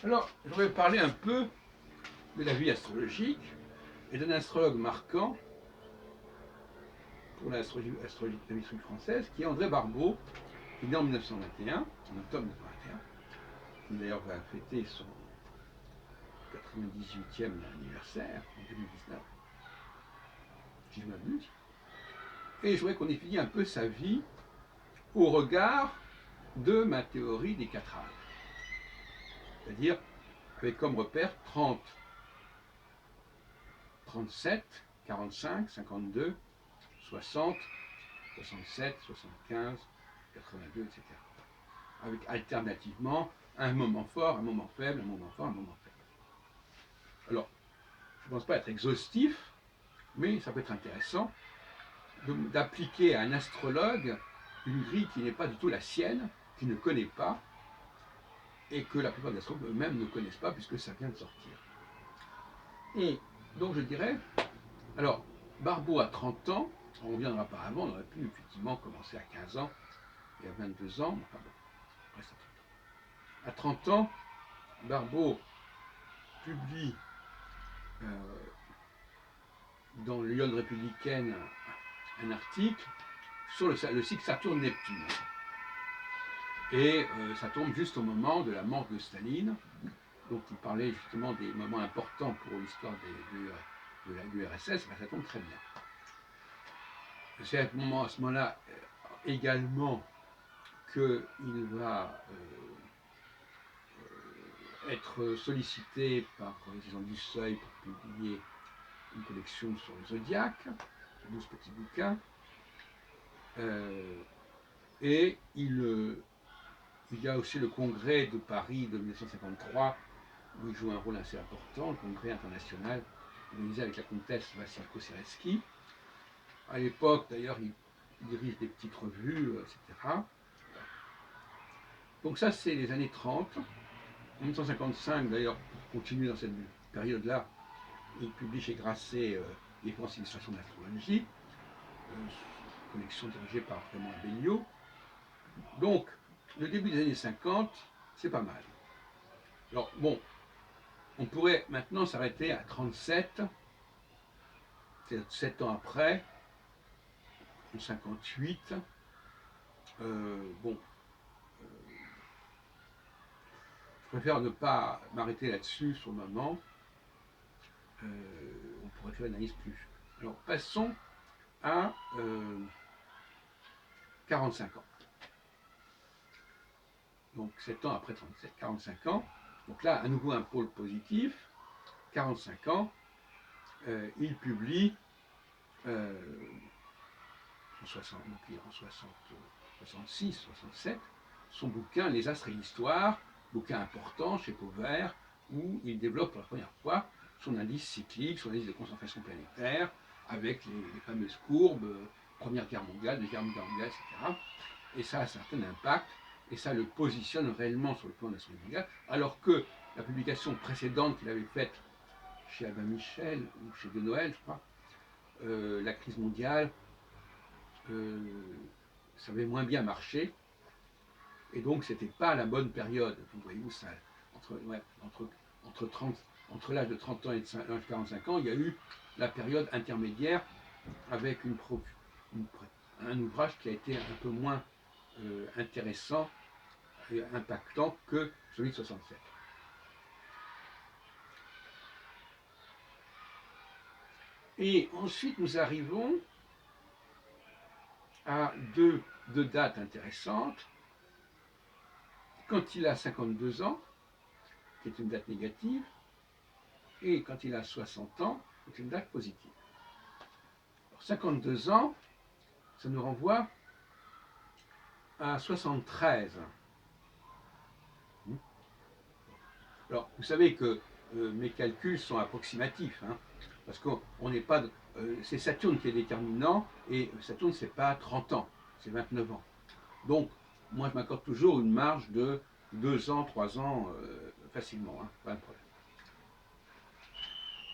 Alors, je voudrais parler un peu de la vie astrologique et d'un astrologue marquant pour l'astrologie française, qui est André Barbeau, qui est né en 1921, en octobre 1921, qui d'ailleurs va fêter son 98e anniversaire en 2019, si je m'abuse. Et je voudrais qu'on étudie un peu sa vie au regard de ma théorie des 4 âges. C'est-à-dire avec comme repère 30, 37, 45, 52, 60, 67, 75, 82, etc. Avec alternativement un moment fort, un moment faible, un moment fort, un moment faible. Alors, je ne pense pas être exhaustif, mais ça peut être intéressant d'appliquer à un astrologue une grille qui n'est pas du tout la sienne, qu'il ne connaît pas, et que la plupart des astrologues eux-mêmes ne connaissent pas, puisque ça vient de sortir. Et donc je dirais, alors, Barbeau a 30 ans, on ne reviendra pas avant, on aurait pu effectivement commencer à 15 ans et à 22 ans, enfin bon, après ça. À 30 ans, Barbeau publie dans Lyon républicaine un article sur le cycle Saturne-Neptune. Et ça tombe juste au moment de la mort de Staline. Donc il parlait justement des moments importants pour l'histoire de l'URSS, ben, ça tombe très bien. C'est à ce moment-là également qu'il va être sollicité par les gens du Seuil pour publier une collection sur le zodiaque, 12 petits bouquins. Et il y a aussi le congrès de Paris de 1953, où il joue un rôle assez important, le congrès international organisé avec la comtesse Wassilko-Sereski. À l'époque, d'ailleurs, il dirige des petites revues, etc. Donc ça, c'est les années 30. En 1955, d'ailleurs, pour continuer dans cette période-là, il publie chez Grasset Les Français d'illustration d'astrologie, collection dirigée par Raymond Abellio. Donc, le début des années 50, c'est pas mal. Alors, bon, on pourrait maintenant s'arrêter à 37, c'est-à-dire 7 ans après, en 58. Bon, je préfère ne pas m'arrêter là-dessus sur le moment. On pourrait faire une analyse plus. Alors, passons à 45 ans. Donc 7 ans après 37, 45 ans. Donc là, à nouveau un pôle positif. 45 ans, il publie en 66, 67, son bouquin Les Astres et l'Histoire, bouquin important chez Pauvert, où il développe pour la première fois son indice cyclique, son indice de concentration planétaire, avec les fameuses courbes, Première Guerre mondiale, Deuxième Guerre mondiale, etc. Et ça a un certain impact, et ça le positionne réellement sur le plan de l'astrologie mondiale, alors que la publication précédente qu'il avait faite chez Albin Michel, ou chez De Noël, je crois, la crise mondiale, ça avait moins bien marché, et donc c'était pas la bonne période. Donc voyez-vous, ça, entre l'âge de 30 ans et de 45 ans, il y a eu la période intermédiaire avec un ouvrage qui a été un peu moins intéressant et impactant que celui de 67. Et ensuite, nous arrivons à deux dates intéressantes. Quand il a 52 ans, qui est une date négative, et quand il a 60 ans, c'est une date positive. Alors, 52 ans, ça nous renvoie à 73. Alors, vous savez que mes calculs sont approximatifs, hein, parce qu'on n'est pas. C'est Saturne qui est déterminant, et Saturne, c'est pas 30 ans, c'est 29 ans. Donc, moi, je m'accorde toujours une marge de 2 ans, 3 ans, facilement, hein, pas de problème.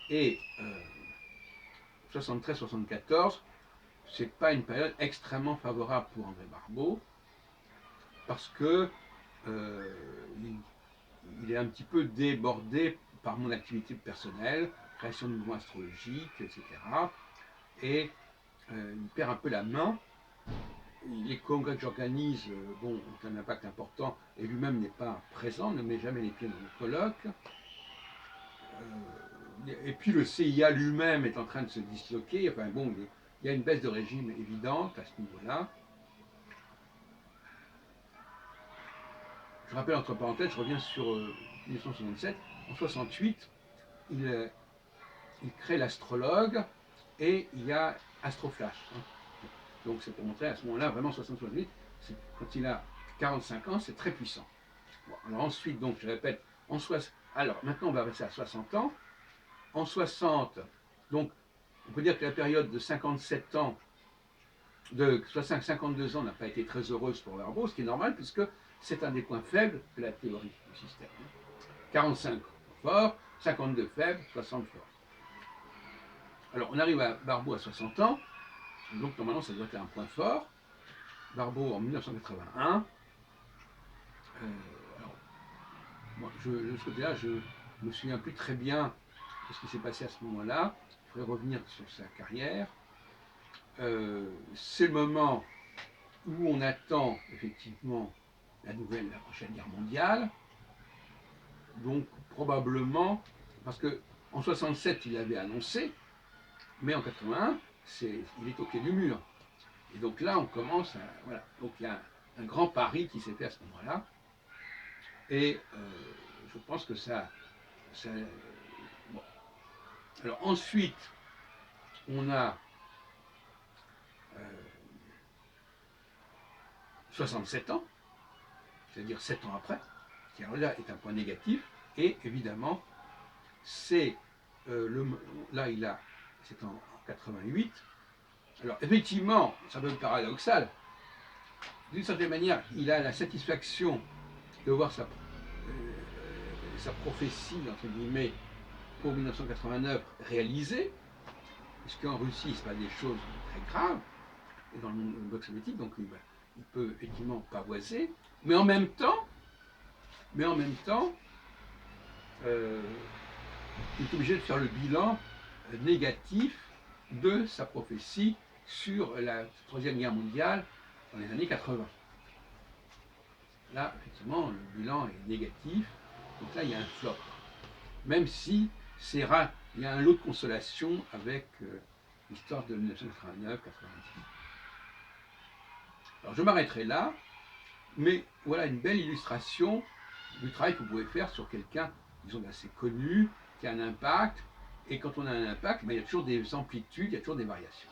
Et 73-74, c'est pas une période extrêmement favorable pour André Barbeau, parce que il il est un petit peu débordé par mon activité personnelle, création de mouvements astrologiques, etc. Et il perd un peu la main. Les congrès que j'organise ont un impact important et lui-même n'est pas présent, ne met jamais les pieds dans le colloque. Et puis le CIA lui-même est en train de se disloquer. Enfin bon, il y a une baisse de régime évidente à ce niveau-là. Je rappelle entre parenthèses, je reviens sur 1967. En 68, il crée l'astrologue et il y a Astroflash. Hein. Donc c'est pour montrer à ce moment-là, vraiment 68, quand il a 45 ans, c'est très puissant. Bon, alors ensuite, donc je répète, alors maintenant on va passer à 60 ans. En 60, donc on peut dire que la période de 57 ans, de 52 ans n'a pas été très heureuse pour Verbo, ce qui est normal puisque c'est un des points faibles de la théorie du système. 45 fort, 52 faible, 60 fort. Alors on arrive à Barbeau à 60 ans, donc normalement ça doit être un point fort. Barbeau en 1981. Alors, moi, de ce côté-là, je me souviens plus très bien de ce qui s'est passé à ce moment-là. Il faudrait revenir sur sa carrière. C'est le moment où on attend effectivement la prochaine guerre mondiale. Donc probablement, parce que en 67 il avait annoncé, mais en 81 il est au pied du mur. Et donc là on commence à, voilà, donc il y a un grand pari qui s'est fait à ce moment-là. Et je pense que bon. Alors ensuite on a 67 ans, c'est-à-dire 7 ans après, qui là est un point négatif, et évidemment, c'est là, c'est en 88. Alors effectivement, ça peut être paradoxal, d'une certaine manière, il a la satisfaction de voir sa prophétie, entre guillemets, pour 1989 réalisée, puisqu'en Russie, il se passe des choses très graves, et dans le bloc soviétique, donc il peut effectivement pavoiser, mais en même temps, il est obligé de faire le bilan négatif de sa prophétie sur la Troisième Guerre mondiale dans les années 80. Là, effectivement, le bilan est négatif, donc là, il y a un flop. Même si il y a un lot de consolation avec l'histoire de 1989-90. Alors, je m'arrêterai là, mais voilà une belle illustration du travail que vous pouvez faire sur quelqu'un, disons, d'assez connu, qui a un impact, et quand on a un impact, il y a toujours des amplitudes, il y a toujours des variations.